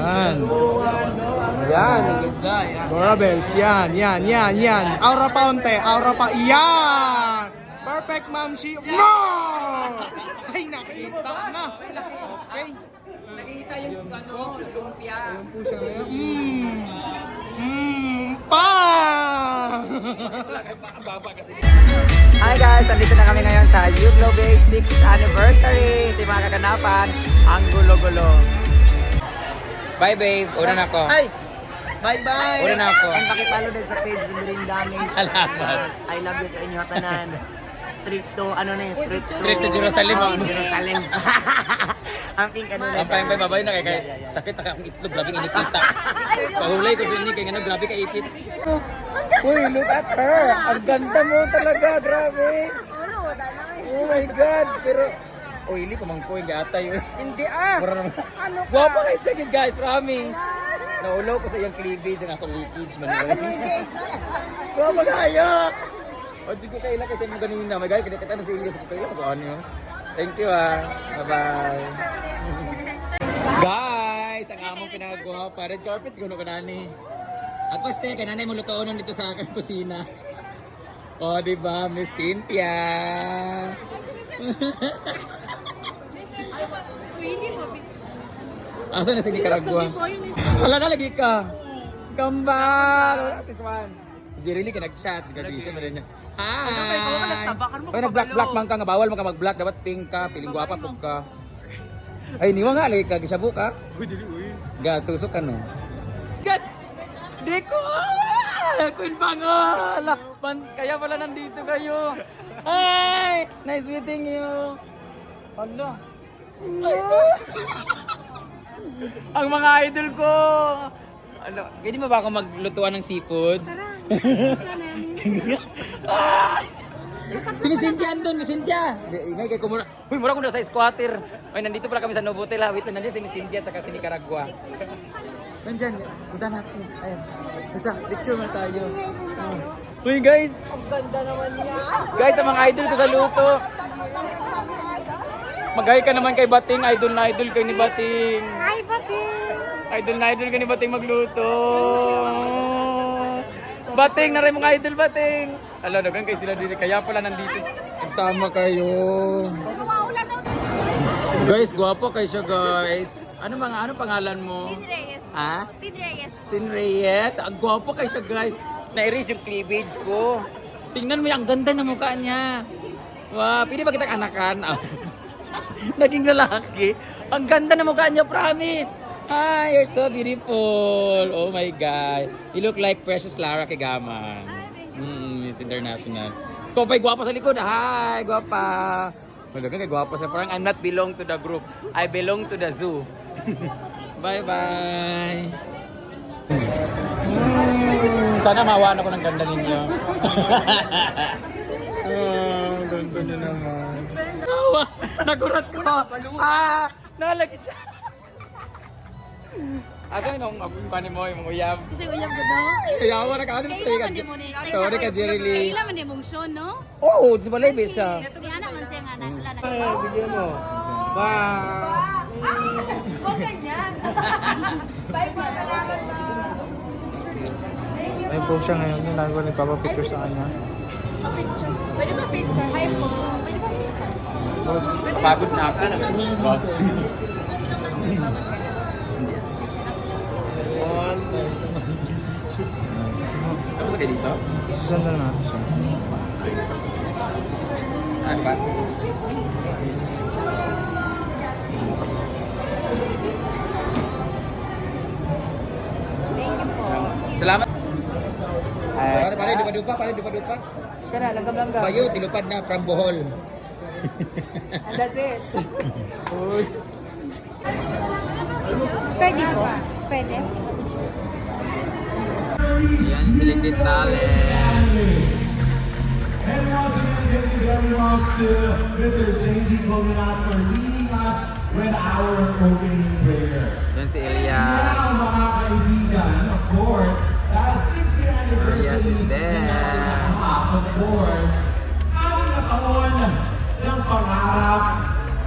Yan. Yan. Gora Bells. Yan. Aura Paunte. Aura pa. Yan. Perfect, Ma'am Shi. No! Ay, nakita na. Okay. Nakita yung lumpia. Ayan po siya ngayon. Pa! Hi guys, andito na kami ngayon sa Uglo Babe 6th anniversary. Ito yung mga kaganapan, ang gulo-gulo. Bye babe, una na ako. Ay! Bye-bye! Una na ako. Ang pakipalo din sa page Mirindanes. Salamat. I love you sa inyo tanan. Trip to, ano na yun? Trip to Jerusalem. Jerusalem. Ang pink ano na. Ang payang babay na kay sakit na akong itlog, grabe inikita. Pahulay ko sa inyo kay ano, grabe ka ipit. Uy, look at her. Ang ganda mo talaga, grabe. Oh my God, pero ili pamangkoy gatay. Hindi ah! Ano ka? Guwapa kayo siya guys, promise. Naulaw ko sa iyang cleavage, ang akong leakage man. Guwapa kayo! O, di ko kailan kasi mo ganina. May gaya, kinikita na si Elias ko kailan ko ano yun. Thank you Bye-bye. Guys, ang among pinagawa pa. Red carpet, kuno ka nani. Ako ste, kay nanay mo lutoonon dito sa aking kusina. O, diba, Miss Cynthia? Asa na si Nicaragua? Wala na lagi ka. Gambal! Si Juan. Jerry ka nag-chat. Graduation mo rin niya. Hi! Ay, nag-block man ka nga. Bawal mo ka mag-block. Dapat pink ka. Piling guwapa po ka. Ay, niwa nga. Lagi ka. Gisabo ka. Tusok ka no. God! Di ko! Queen Pangola! Kaya pala nandito kayo. Hi! Nice meeting you. Hala. Ang mga idol ko. Ano, pwede mo ba ako maglutuan ng seafoods? Tara, namin. Sino Cynthia andun? Cynthia! Ingay kay kumura. Uy, mura ko na sa squatter. Ay, nandito pala kami sa Novotel. Wait lang, nandiyan si Cynthia at saka si Nicaragua. Nandyan, punta natin. Ayan. Basta, picture mo tayo. Uy, guys! Ang ganda naman niya. Guys, ang mga idol ko sa luto. Mag-hi ka naman kay Bating. Idol na idol kay ni Bating. Hi, Bating! Idol na idol ka ni Bating magluto. Bating, naray mga idol, Bating. Alam, nagang kayo sila dito. Kaya pala nandito. Nagsama kayo. Guys, guwapo kayo siya, guys. Ano pangalan mo? Tin Reyes. Ha? Tin Reyes. Tin Reyes. Ang guwapo kayo siya, guys. Na-erase yung cleavage ko. Tingnan mo yung ang ganda ng mukha niya. Wow, pwede ba kitang anakan? Naging lalaki. Ang ganda ng mukha niya, promise. Hi, you're so beautiful. Oh my God. You look like Precious Lara Kigaman. Miss International. Topay, guwapa sa likod. Hi, guwapa. Magagang kay guwapa sa parang I'm not belong to the group. I belong to the zoo. Bye-bye. Sana mawaan ako ng ganda ninyo. Ganda niyo naman. Nagurat ko. Nalagi siya. Asa yung panin mo, yung uyab? Kasi uyab ko daw. Yawa na ka. Sorry ka, Jerry Lee. Kailan man yung show, no? Oo, di ba labis siya? Di anak man siya nga na. Bigyan mo. Bye. Huwag ganyan. Bye po, salamat po. Ayun po siya ngayon. Yung nagawa nagpapapicture sa kanya. Picture. Pwede ba picture? Hi po. Pwede ba picture? Pagod na ako. Tapos kayo dito? Susundan natin siya. Ano ba? Thank you po. Salamat. Pare, dupa-dupa. Kaya langgam-langgam. Bayo, tilupad na from Bohol. And that's it. Pwede po. Pwede. Yan, Selected Talent. And once again, thank you very much to Mr. J.D. Cominas for leading us with our opening prayer. Yan si Elias. Now, mga kaibigan, of course, dahil 60th anniversary Yes, na natin nakahap, of course, ating nataon ng pangarap,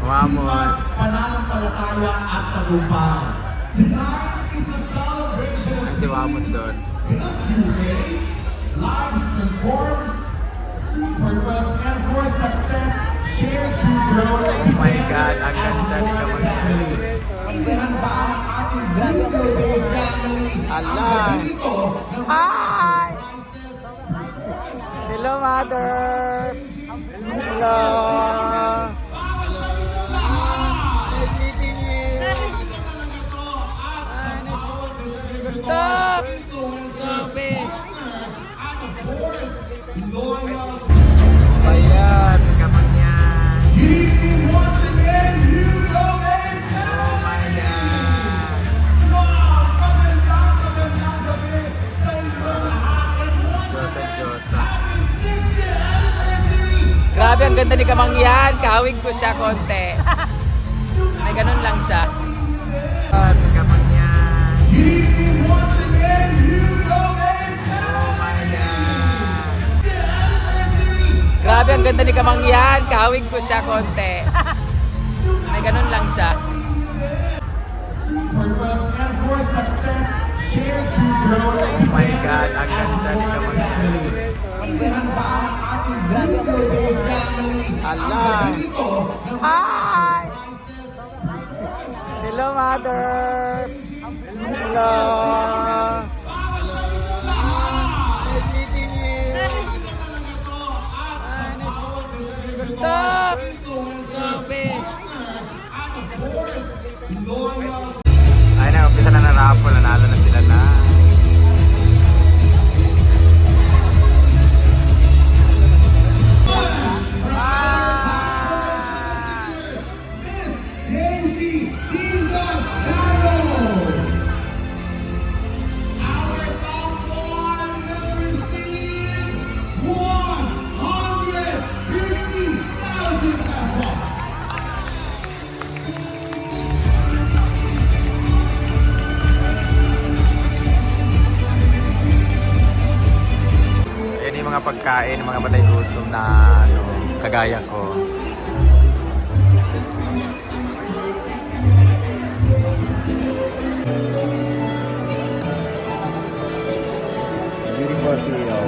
Vamos. sipas, pananampalataya at tagumpay. Tonight Vamos doon. Lives transforms, purpose, and of course success. Share true growth Oh my God, ang ganda ni Kamang Yan. Inihanda ang ating Video Day family. Ala. Ang ganito ng Hi! Hello, mother! Hello! Nice meeting you! Stop! Sabi! Ayan, si Kamang Yan! Good evening once again, Hugo and Oh my God! magandang gabi sa inyo lahat. And once Diyosa, again, Diyosa. happy 60th anniversary! Grabe, ang ganda ni Kamang Yan! Kawig ko siya konti. May ganun lang siya. Si Kamang Yan! Good evening once again, Hugo and Oh my God! anniversary! Grabe, ang ganda ni Kamang Yan! Kawig ko siya konti. May ganun lang siya. Purpose and of course success. Share true growth. Oh my God, ang ganda ni Kamang Yan. Inihanda ang ating Video Day family. Ang Ala. ganito ng Hi! Hello, mother! Hello! Nice meeting you! Stop! Sabi! Ay na, umpisa na raffle. Nanalo na sila na. Miss Daisy Diza Carroll. Our top one will receive 150,000 pesos. Ayan yung mga pagkain, mga batay gutom na ano, kagaya ko. Beautiful CEO.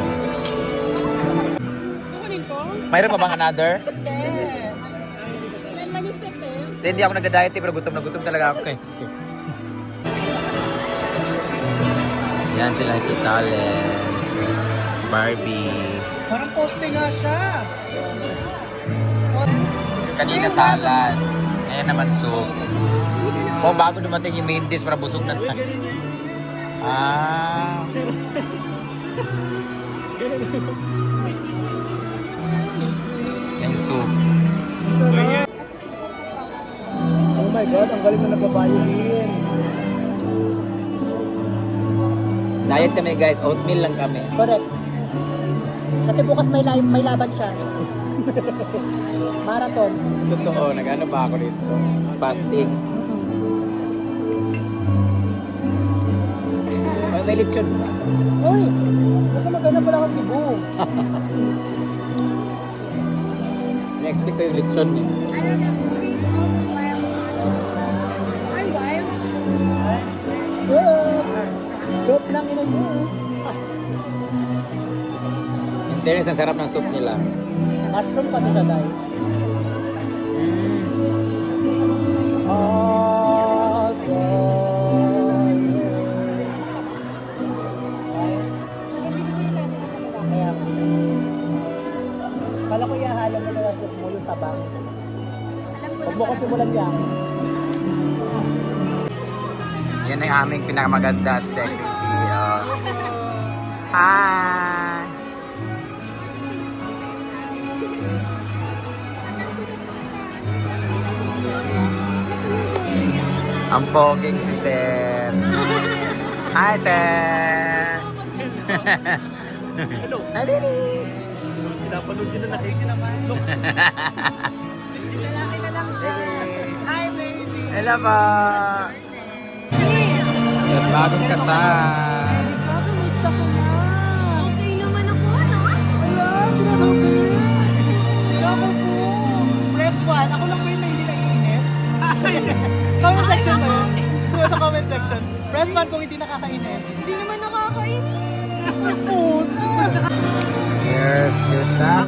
Kukunin ko? Mayroon pa bang another? Ilan lang yung set eh? Hindi ako nagda-diet pero gutom na gutom talaga ako eh. Yan sila Titales, Barbie. Parang poste nga siya. Kanina salad. Ngayon naman soup. Oh, bago dumating yung main dish para busog na tayo. Ah. Yung soup. Oh my God, ang galing na nagbabayolin. Diet kami guys, oatmeal lang kami. Correct. Kasi bukas may laban siya. Marathon. Totoo, nag-ano ba ako dito? Fasting. May lechon ba? Uy! Huwag ka maghanap pala ng Cebu. Na-expect ko yung lechon eh. Ay, wild. Soup! Soup ng ina nyo. In fairness, ang sarap ng soup nila. Mushroom kasi siya dahil. Kaya, kala ko ihahalo mo na soup mo yung tabang. Huwag mo kasi mulan yan. Yan ang aming pinakamaganda at sexy CEO. Hi! Ang poging si Sir. Hi, Sir! Hello. Hi, baby! Pinapanood yun na nakikin naman. Look. Hi, baby. Hello po! At bagong kasal. Kamusta ko na? Okay naman ako, no? Wala, grabe. Ako po. Press 1. Ako lang po yung hindi naiinis. Comment section ba yun? Sa comment section. Pressman kung hindi nakakainis. Hindi naman nakakainis. Puta! Yes, yun na.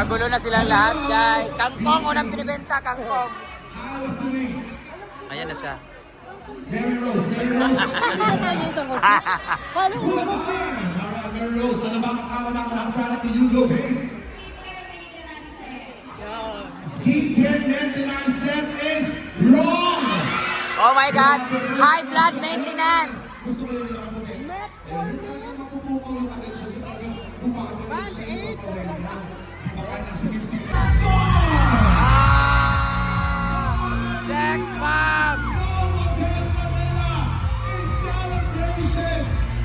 Nakagulo na silang lahat, guys. Kangkong, unang binibenta, kangkong. Ayan na siya. Mary Rose, Mary Rose. Yung sa kotse. Paano mo? Mary Rose, ano ba ang product ni Hugo, babe? Skincare maintenance set is wrong! Oh my God! High blood maintenance! Gusto ko yung nakaputi. Talagang mapupukaw yung attention. Band-aid! Baka nasigip-sigip. Sex bomb! In celebration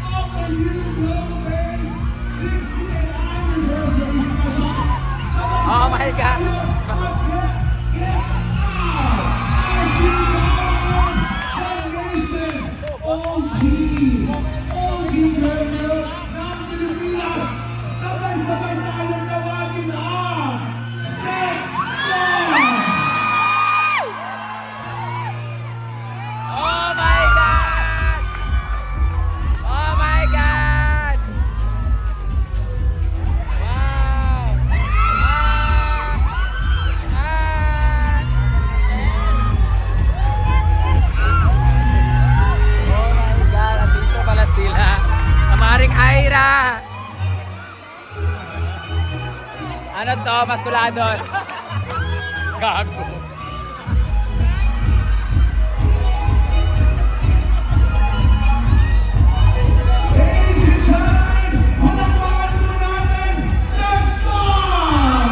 of the Hugo, babe! 60th anniversary special! Oh my God! OG Girl ng Pilipinas, sabay-sabay tayong tawagin ang Sex Bomb! Oh my God! Oh my God! camera! Ano to, Maskulados? Gago. Ladies and gentlemen, palakpakan po natin, Sexton!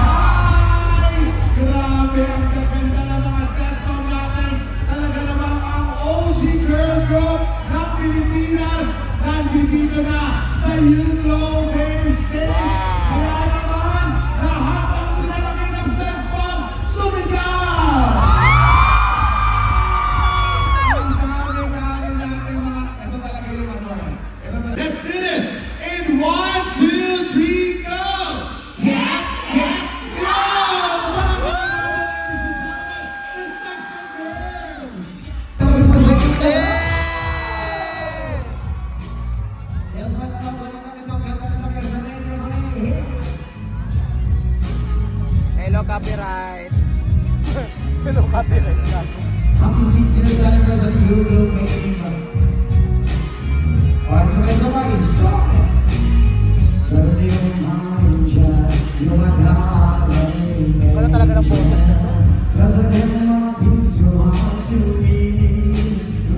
Hi! Grabe, ang gaganda ng mga Sexton natin. Talaga namang ang OG girl group ng Pilipinas nandito na sa Yulo Main Stage. Kaya naman, lahat ng pinalaki ng Sexton, sumigaw! Ang dami natin mga, ito talaga yung ano yan. Let's do this in 1, 2, 3, go! Yeah, yeah, go! Palakpakan natin, ladies and gentlemen, the Sexton Girls! Hello, copyright. Hello, copyright ka. Happy 6 years anniversary, Yulo Main. Alright, sabay-sabay, stop! Pero yung hangin dyan, yung madalain. Wala talaga ng boses na to. Cause I never brings your heart to me,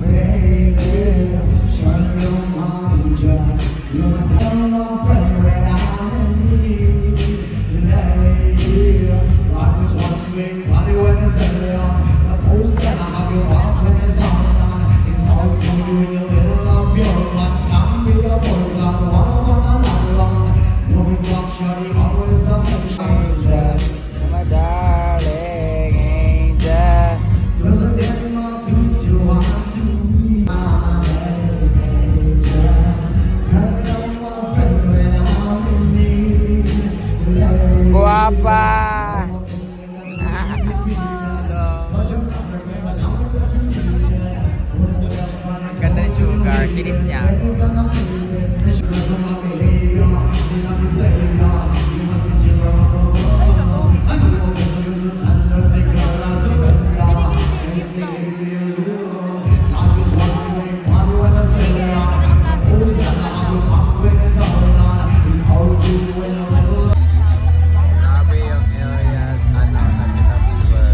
baby. Shine your hangin dyan, yung madalain friend when I'm in need. I was wondering why when I said it on the post that I have your heart when it's on. It's all for you and your little love, your one can't be a voice on one long. Knowing what shawty always the angel. My darling angel. Cause I get my beats you want to be my angel. Hello my friend when I'm in need. Guwapa. Ganda ni Sugar, kinis niya. Grabe yung areas, Nagita Fever.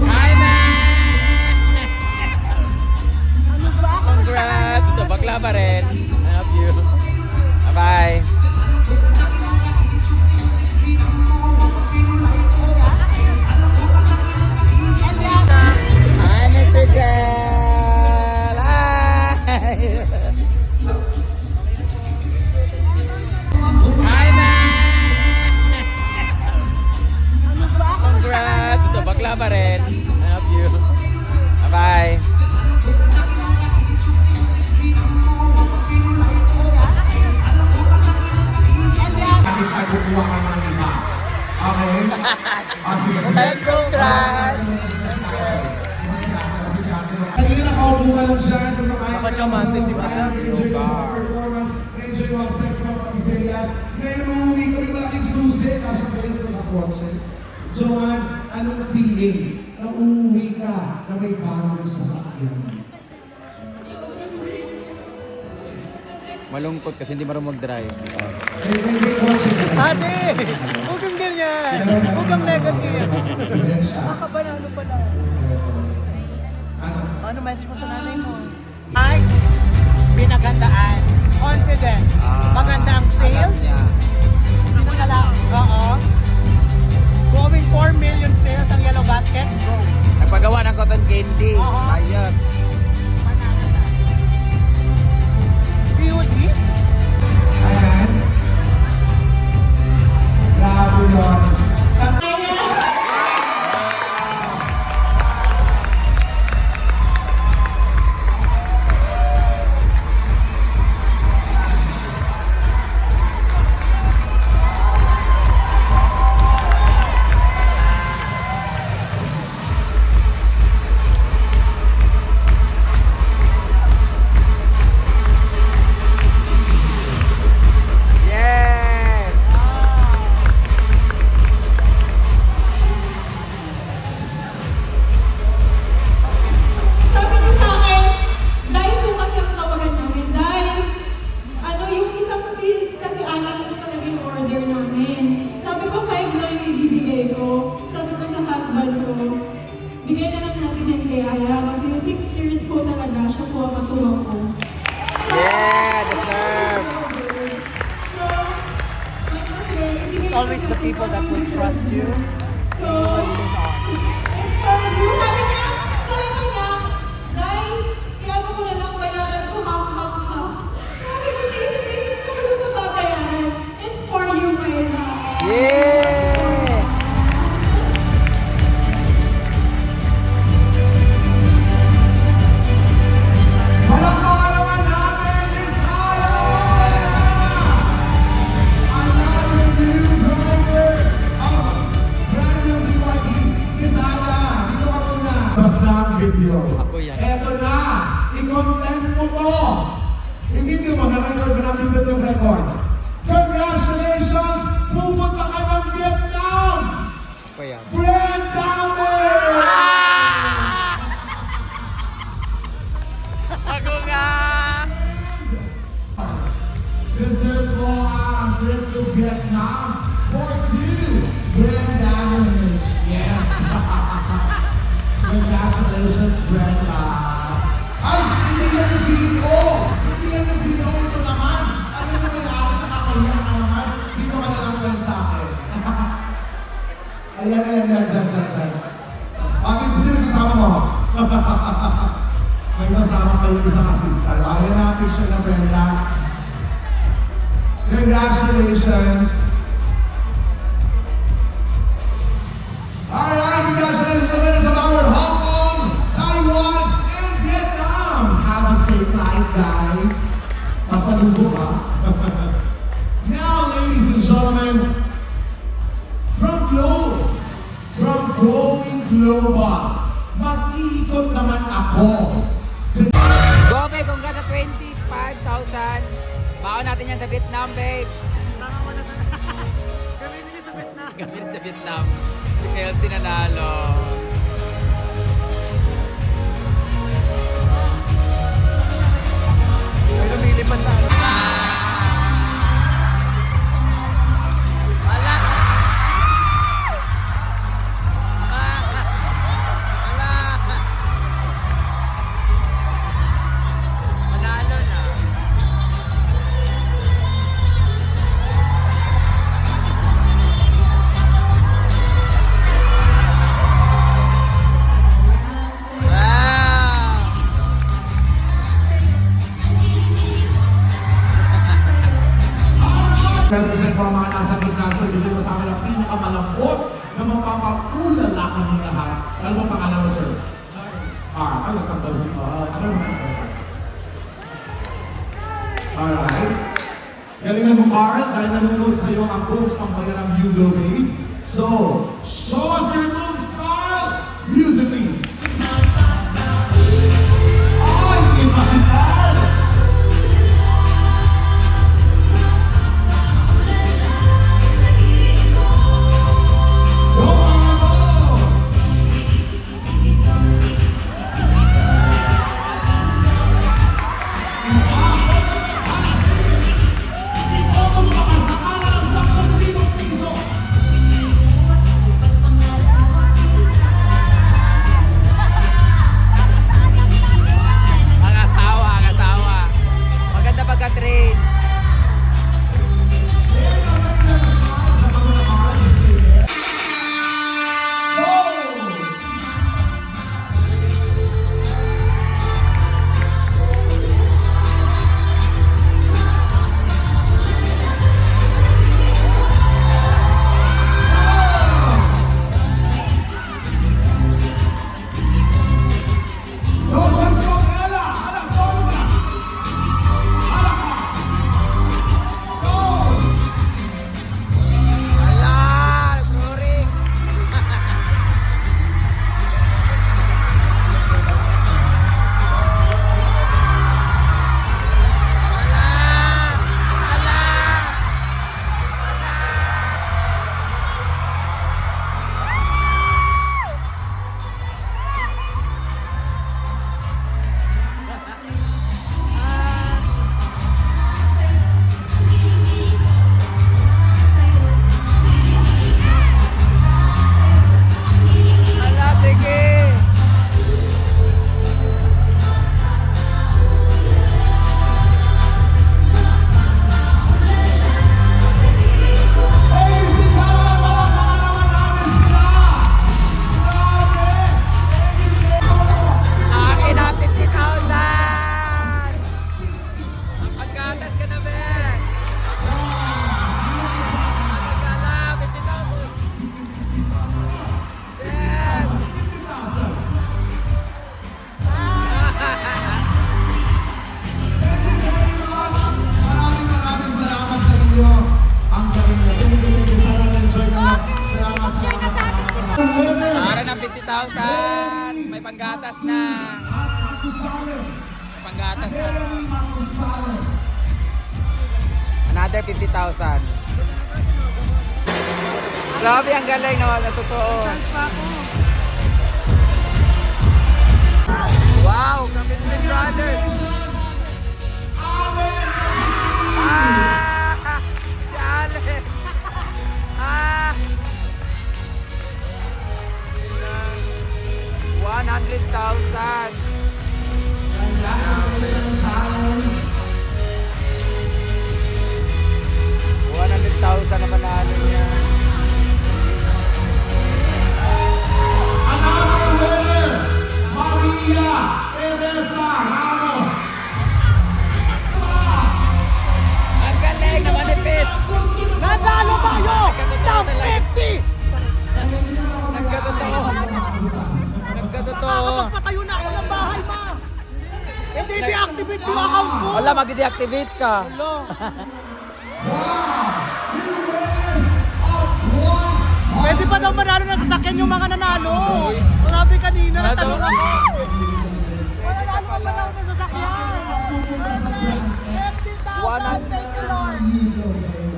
Hi, man! Congrats! Ito, bakla pa rin. I love you. Bye-bye. Hi, Mr. Del! Hi! Hi, man! Congrats! Ito, bakla pa rin. I love you. Bye-bye. Ay, kukuha ka ng iba. Okay? Let's go, Crash! Kanina nakaupo ka lang siya. Nakachamante si Madam. Na-enjoy ka sa performance. Na-enjoy mo ang sex mga patiseryas. Ngayon, uuwi kami malaking susi. kotse. Joanne, anong feeling na uuwi ka na may bagong sasakyan? Malungkot kasi hindi marunong mag-drive. May kotse ka na. Ate! Huwag kang ganyan! Huwag kang negative! Presensya. Makabanalo pala. Ano? Ano message mo sa nanay mo? Ay, pinagandaan. Confident. Maganda ang Alam sales. niya. Hindi mo na lang. Oo. Going 4 million sales ang Yellow Basket. Go. Nagpagawa ng cotton candy. Oo. Ayun. Beauty. Ayan. Grabe yun. Yes! Sabi niya sa akin, dahil po kasi ang tawagan namin, dahil ano yung isang sales kasi alam ko talaga yung order namin. Sabi ko 5 lang yung ibibigay ko. Sabi ko sa husband ko, bigay na lang natin ng kaya kasi 6 years po talaga siya po ang katuwang ko. Yeah! Deserve! It's always the people that will trust you. So, sabi niya, dahil kaya ko na lang bayaran ko half. Sabi ko sa isip-isip ko ko na babayaran. It's for you, Mayra. Yeah! Palakpakan naman natin, Miss Aya! Another new driver of brand new BYD. Miss Aya, dito ka muna. Basta ang video. Ako yan. Eto na, i-content mo to. I-video mo, na-record mo na yung record. Congratulations! Pupunta ka ng Vietnam! Ako yan. Brand Damage! Ako nga! Deserve mo ang trip to Vietnam for 2 Brand Damage. Yes! Congratulations, Brenda! Ay! Hindi yan yung CEO! Hindi yan yung CEO! Ito naman! Ayun yung may-ari sa kakahiyan ka naman. Dito ka na lang friend sa akin. Ayan. Dyan. Bakit sino sasama mo? May sasama kayo isang assistant. Ayan na ang picture na Brenda. Congratulations! Alright, congratulations to the winners of our Hong Kong, Taiwan, and Vietnam! Have a safe flight, guys! Pasalubong, ha? Now, ladies and gentlemen, from Going Global, mag-iikot naman ako. Go, babe! Congrats sa 25,000! Baon natin yan sa Vietnam, babe! Gamitin niyo sa Vietnam. Gamit sa Vietnam. Si Kelsey nanalo. May lumilipad na ano. Wala! Wala! Manalo na. Wow! Represent po ang mga nasa gitna. So, dito mo sa amin ang pinakamalambot na mapapakulala kami lahat. Ano ba pangalan mo, sir? Ay, natambal si ano ba? Alright. Galingan mo, Carl, dahil nanonood sa iyo ang books ng bayan ng Hugo Babe. So, show us your books, Carl! Music, please! Ay, iba si Carl! 150,000. May panggatas na. Panggatas na. Another 50,000. Grabe, ang galing naman na totoo. Wow, Commitment Brothers. Ah! Si Alex. Ah! 100,000. $100,000 na panalo niya. Another winner, Maria Teresa Ramos. Ang galing na manipis. Nadalo tayo ng 50! Nagkatotoo. Nagkatotoo. Nakakapagpatayo na ako ng bahay, ma! Hindi deactivate yung account ko! Wala, mag-deactivate ka. Hello. Pwede pa daw manalo ng sasakyan yung mga nanalo. Sabi kanina, natanong ako. Manalo ka pa daw ng sasakyan. 50,000, thank you Lord.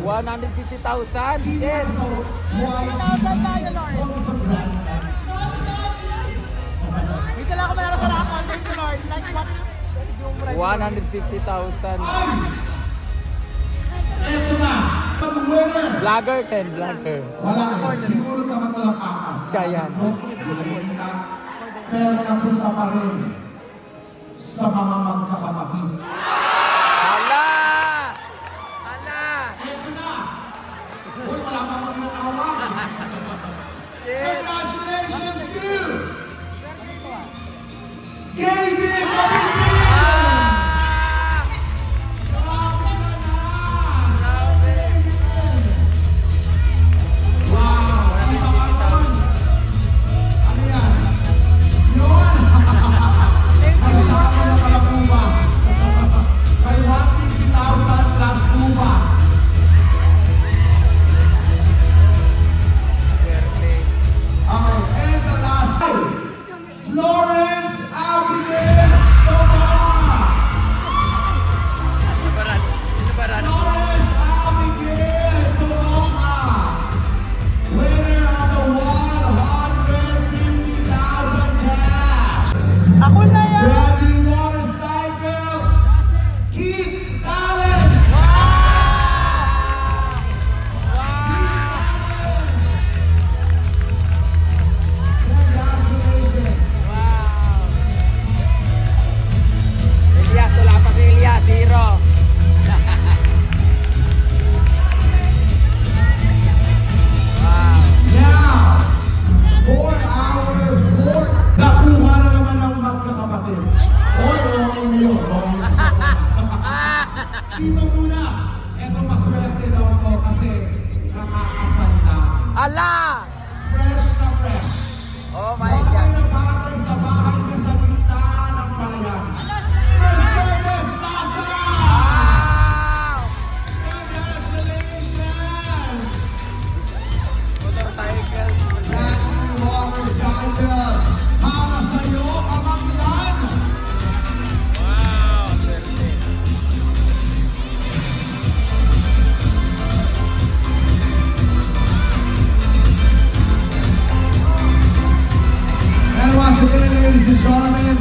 150,000. Yes. 50,000 tayo Lord. Dito lang ako manalo sa account, thank you Lord. Like what? 150,000. Ito na, ang winner. Vlogger din, vlogger. Wala eh, siguro naman walang pakas. Siya yan. Pero napunta pa rin sa mga magkakapatid. Hala! Hala! Ito na! Uy, wala pa akong ginagawa. Yes. Congratulations to Gaby Kapitid! Ah! Grabe ka na! Wow! Iba ka nun! Ano yan? Yun! May shako na pala buwas. May 150,000 plus buwas. Okay, and the last time, Florence Abigail Tomama. Florence Abigail Tomama. Winner of the 150,000 cash. Ako na yan! Ready motorcycle, Keith Talents. Congratulations. Elias, wala pa si Elias. Zero. Wow. Now, for our fourth, nakuha na naman ng magkakapatid. Oy, okay niyo. Dito muna. Ito maswerte daw ko kasi kakakasal na. Ala! Fresh na fresh. Oh my Bagay God. na bagay sa bahay niya sa gitna ng palayan. Mercedes Nasa! Wow! Congratulations! Motorcycle. Jackie Motorcycle. Para sa'yo, kamangyan! Wow! Swerte. And once again, ladies and gentlemen,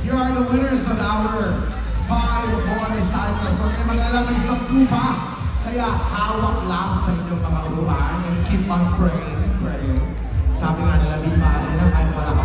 you are the winners of our 5 motorcycles. Huwag kayo mag-alamay sa pupa. Kaya hawak lang sa inyong mga uruhan and keep on praying and praying. Sabi nga nila, di pa rin, kahit wala ka